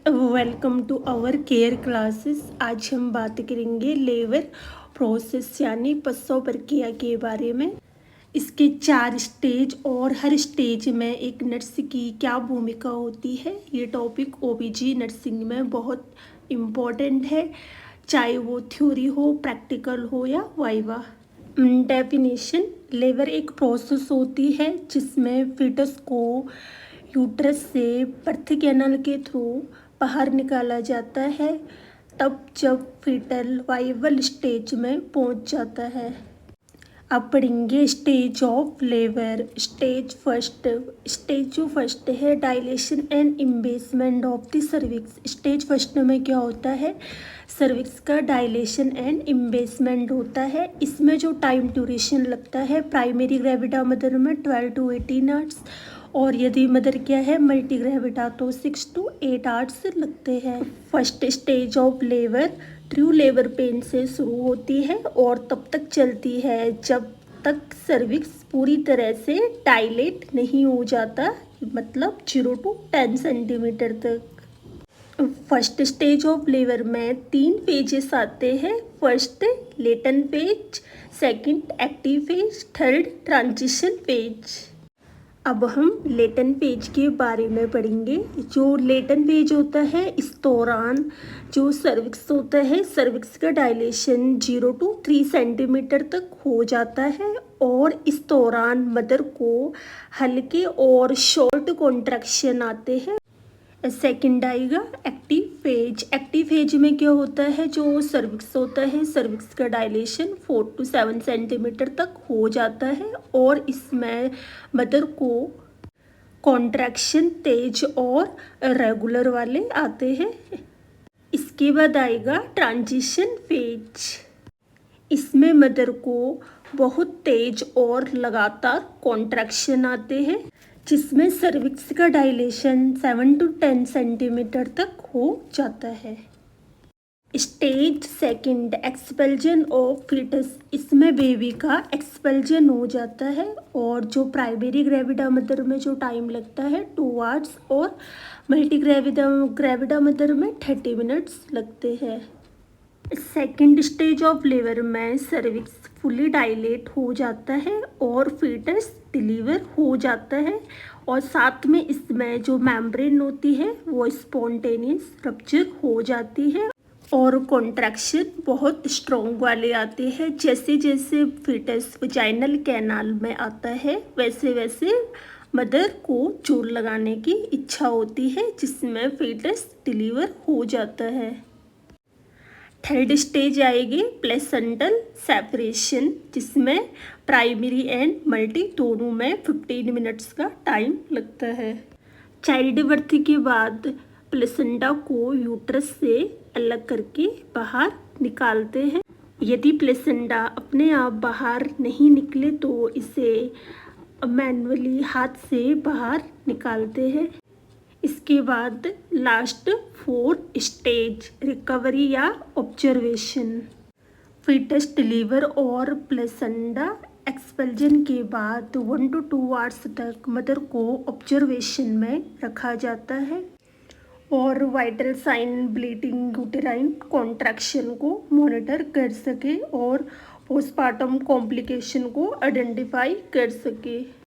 Welcome to our care classes. आज हम बात करेंगे लेबर प्रोसेस यानी प्रसव प्रक्रिया के बारे में। इसके 4 स्टेज और हर स्टेज में एक नर्स की क्या भूमिका होती है, ये टॉपिक ओबीजी नर्सिंग में बहुत इम्पोर्टेंट है, चाहे वो थ्योरी हो, प्रैक्टिकल हो या वाइवा। डेफिनेशन: लेबर एक प्रोसेस होती है जिसमें फीटस को यूट्रस से बर्थ कैनाल के थ्रू बाहर निकाला जाता है, तब जब फीटल वाइवल स्टेज में पहुंच जाता है। अब पढ़ेंगे स्टेज ऑफ लेबर। स्टेज जो फर्स्ट है, dilation and effacement of the cervix. Stage first में क्या होता है, सर्विक्स का डायलेशन एंड इम्बेसमेंट होता है। इसमें जो टाइम ड्यूरेशन लगता है, प्राइमरी ग्रेविडा मदर में 12 to 18 आवर्स, और यदि मदर क्या है मल्टी ग्रेविडा तो 6 to 8 आवर्स लगते हैं। First stage of labour true labour pain से शुरू होती है और तब तक चलती है जब तक सर्विक्स पूरी तरह से डायलेट नहीं हो जाता, मतलब 0 to 10 सेंटीमीटर तक। फर्स्ट स्टेज ऑफ लेबर में 3 फेजेस आते हैं। First latent phase, second active phase, third transition phase. अब हम लेटेंट फेज के बारे में पढ़ेंगे। जो लेटेंट फेज होता है, इस दौरान जो सर्विक्स होता है, सर्विक्स का डायलेशन 0 to 3 सेंटीमीटर तक हो जाता है और इस दौरान मदर को हल्के और शॉर्ट कॉन्ट्रैक्शन आते हैं। सेकंड आएगा एक्टिव फेज। एक्टिव फेज में क्या होता है, जो सर्विक्स होता है, सर्विक्स का डायलेशन 4 to 7 सेंटीमीटर तक हो जाता है और इसमें मदर को कॉन्ट्रैक्शन तेज और रेगुलर वाले आते हैं। इसके बाद आएगा ट्रांजिशन फेज। इसमें मदर को बहुत तेज और लगातार कॉन्ट्रैक्शन आते हैं, जिसमें सर्विक्स का डायलेशन 7 to 10 सेंटीमीटर तक हो जाता है। Stage second, expulsion of foetus. इसमें बेबी का एक्सपल्जन हो जाता है और जो प्राइमरी ग्रेविडा मदर में जो टाइम लगता है 2 आवर्स और मल्टी ग्रेविडा मदर में 30 मिनट्स लगते हैं। सेकेंड स्टेज ऑफ लेबर में सर्विक्स फुली डायलेट हो जाता है और फीटस डिलीवर हो जाता है और साथ में इसमें जो मेम्ब्रेन होती है वो स्पॉन्टेनियस रप्चर हो जाती है और कॉन्ट्रैक्शन बहुत स्ट्रॉन्ग वाले आते हैं। जैसे जैसे फीटस वजाइनल कैनाल में आता है, वैसे वैसे मदर को जोर लगाने की इच्छा होती है, जिसमें फीटस डिलीवर हो जाता है। थर्ड स्टेज आएगी प्लेसेंटल सेपरेशन, जिसमें प्राइमरी एंड मल्टी दोनों में 15 मिनट्स का टाइम लगता है। चाइल्ड बर्थ के बाद प्लेसेंटा को यूट्रस से अलग करके बाहर निकालते हैं। यदि प्लेसेंटा अपने आप बाहर नहीं निकले तो इसे मैनुअली हाथ से बाहर निकालते हैं। इसके बाद लास्ट 4 स्टेज, रिकवरी या ऑब्जर्वेशन। फीटस डिलीवर और प्लेसेंटा एक्सपल्जन के बाद 1 to 2 आवर्स तक मदर को ऑब्जर्वेशन में रखा जाता है और vital sign, bleeding, uterine contraction को मॉनिटर कर सके और पोस्टमार्टम कॉम्प्लिकेशन को आइडेंटिफाई कर सके।